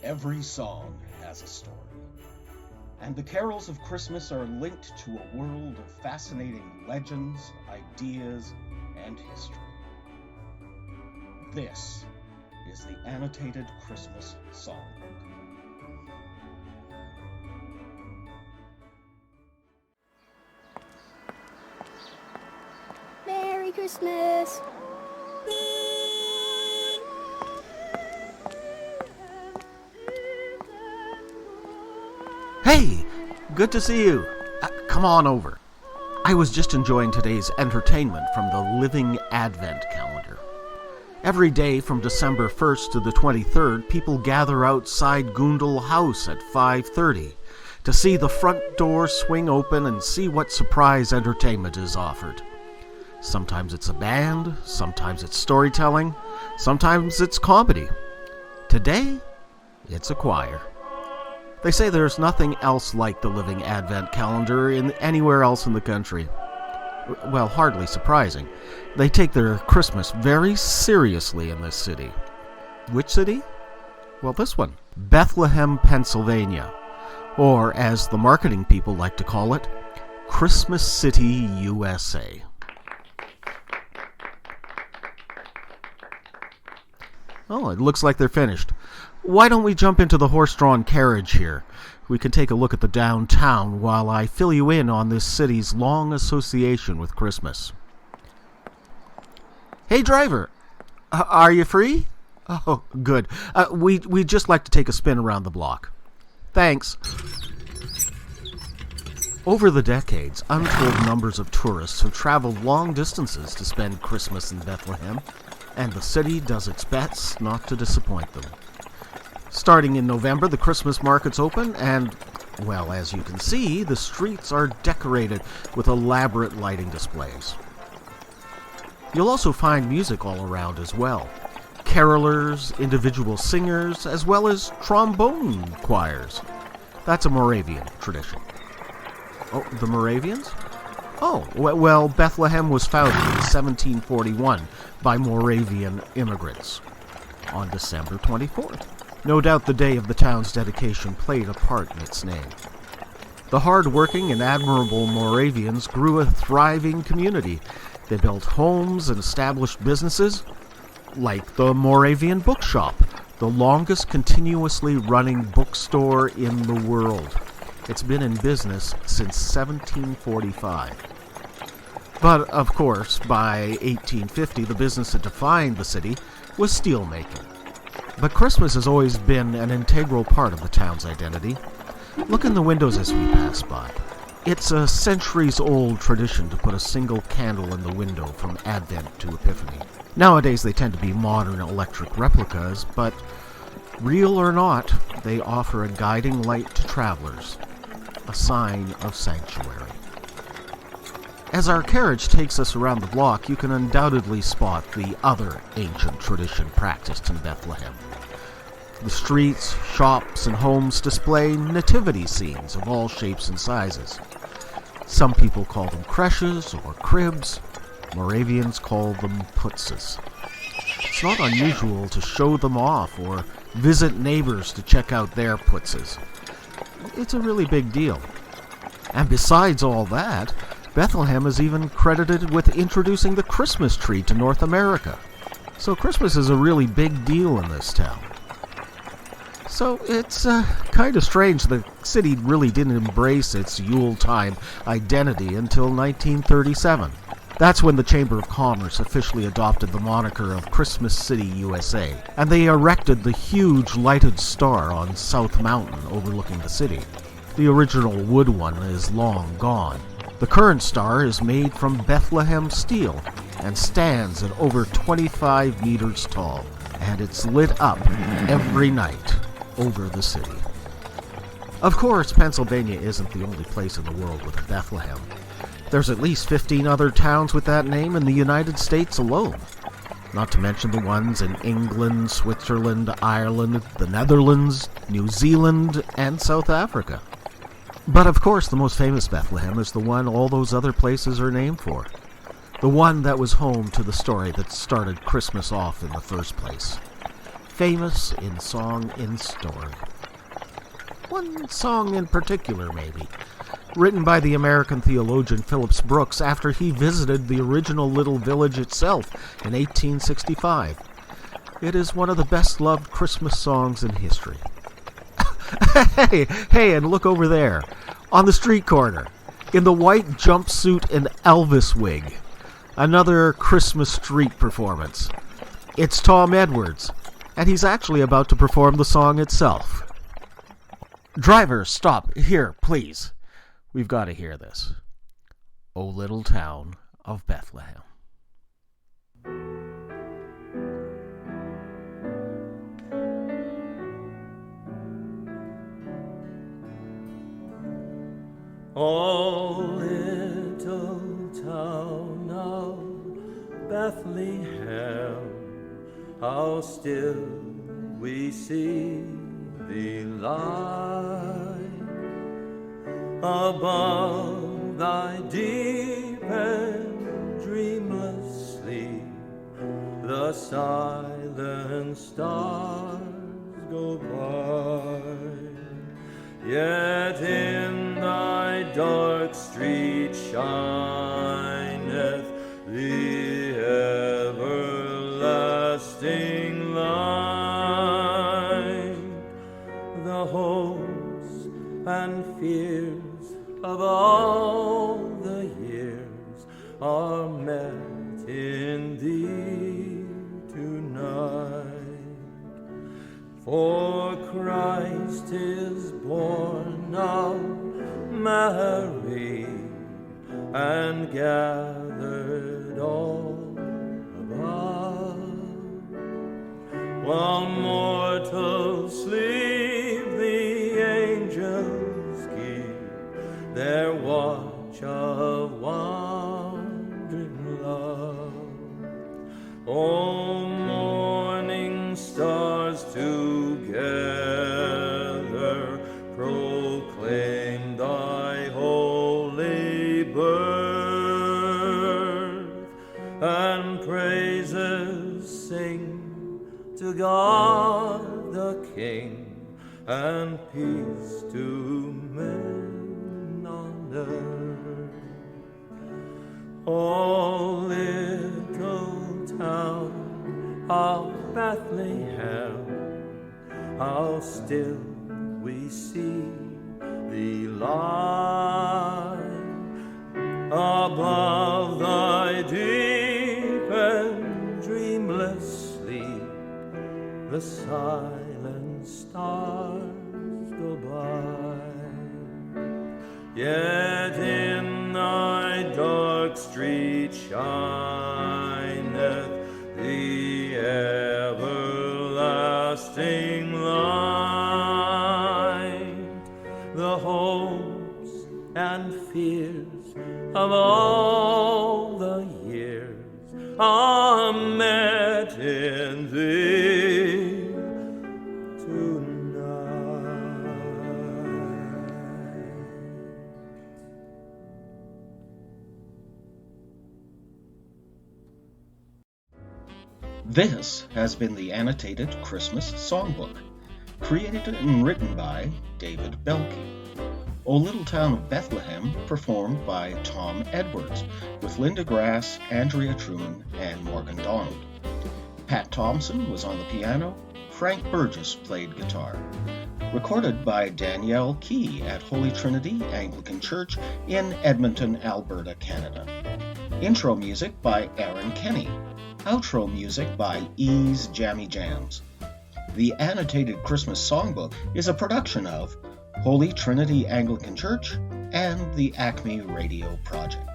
Every song has a story, and the carols of Christmas are linked to a world of fascinating legends, ideas, and history. This is the Annotated Christmas Songbook. Merry Christmas! Hey, good to see you. Come on over. I was just enjoying today's entertainment from the Living Advent calendar. Every day from December 1st to the 23rd, people gather outside Goundle House at 5:30 to see the front door swing open and see what surprise entertainment is offered. Sometimes it's a band, sometimes it's storytelling, sometimes it's comedy. Today, it's a choir. They say there's nothing else like the Living Advent calendar anywhere else in the country. Well, hardly surprising. They take their Christmas very seriously in this city. Which city? Well, this one. Bethlehem, Pennsylvania. Or, as the marketing people like to call it, Christmas City, USA. Oh, it looks like they're finished. Why don't we jump into the horse-drawn carriage here? We can take a look at the downtown while I fill you in on this city's long association with Christmas. Hey, driver, are you free? Oh, good. We'd just like to take a spin around the block. Thanks. Over the decades, untold numbers of tourists have traveled long distances to spend Christmas in Bethlehem, and the city does its best not to disappoint them. Starting in November, the Christmas markets open, and, well, as you can see, the streets are decorated with elaborate lighting displays. You'll also find music all around as well. Carolers, individual singers, as well as trombone choirs. That's a Moravian tradition. Oh, the Moravians? Oh, well, Bethlehem was founded in 1741 by Moravian immigrants on December 24th. No doubt the day of the town's dedication played a part in its name. The hard-working and admirable Moravians grew a thriving community. They built homes and established businesses, like the Moravian Bookshop, the longest continuously running bookstore in the world. It's been in business since 1745. But, of course, by 1850, the business that defined the city was steelmaking. But Christmas has always been an integral part of the town's identity. Look in the windows as we pass by. It's a centuries-old tradition to put a single candle in the window from Advent to Epiphany. Nowadays they tend to be modern electric replicas, but real or not, they offer a guiding light to travelers, a sign of sanctuary. As our carriage takes us around the block, you can undoubtedly spot the other ancient tradition practiced in Bethlehem. The streets, shops, and homes display nativity scenes of all shapes and sizes. Some people call them creches or cribs. Moravians call them putzes. It's not unusual to show them off or visit neighbors to check out their putzes. It's a really big deal. And besides all that, Bethlehem is even credited with introducing the Christmas tree to North America. So Christmas is a really big deal in this town. So it's kind of strange the city really didn't embrace its Yuletime identity until 1937. That's when the Chamber of Commerce officially adopted the moniker of Christmas City, USA, and they erected the huge lighted star on South Mountain overlooking the city. The original wood one is long gone. The current star is made from Bethlehem steel and stands at over 25 meters tall, and it's lit up every night over the city. Of course, Pennsylvania isn't the only place in the world with a Bethlehem. There's at least 15 other towns with that name in the United States alone, not to mention the ones in England, Switzerland, Ireland, the Netherlands, New Zealand, and South Africa. But of course, the most famous Bethlehem is the one all those other places are named for. The one that was home to the story that started Christmas off in the first place. famous in song and story. One song in particular, maybe, written by the American theologian Phillips Brooks after he visited the original little village itself in 1865. It is one of the best-loved Christmas songs in history. Hey, and look over there, on the street corner, in the white jumpsuit and Elvis wig. Another Christmas street performance. It's Tom Edwards, and he's actually about to perform the song itself. Driver, stop. Here, please. We've got to hear this. O little town of Bethlehem. O little town of Bethlehem, how still we see thee lie above thy deep and dreamless sleep. The silent stars go by, yet in thy dark street shineth the everlasting light. The hopes and fears of all the years are met in thee tonight. For Christ is born of Mary and gathered all above. While mortals sleep, the angels keep their watch of wandering love. O morning stars together proclaim thy holy birth, and praises sing to God the King, and peace to men on earth. O little town of Bethlehem, how still we see thee lie above thy deep and dreamless sleep. The silent stars go by, yet in thy dark street shineth the everlasting light. The hopes and fears of all the years are met in thee tonight. This has been the Annotated Christmas Songbook, created and written by David Belke. O Little Town of Bethlehem, performed by Tom Edwards, with Linda Grass, Andrea Truman, and Morgan Donald. Pat Thompson was on the piano, Frank Burgess played guitar. Recorded by Danielle Key at Holy Trinity Anglican Church in Edmonton, Alberta, Canada. Intro music by Aaron Kenny. Outro music by Ease Jammy Jams. The Annotated Christmas Songbook is a production of Holy Trinity Anglican Church and the Acme Radio Project.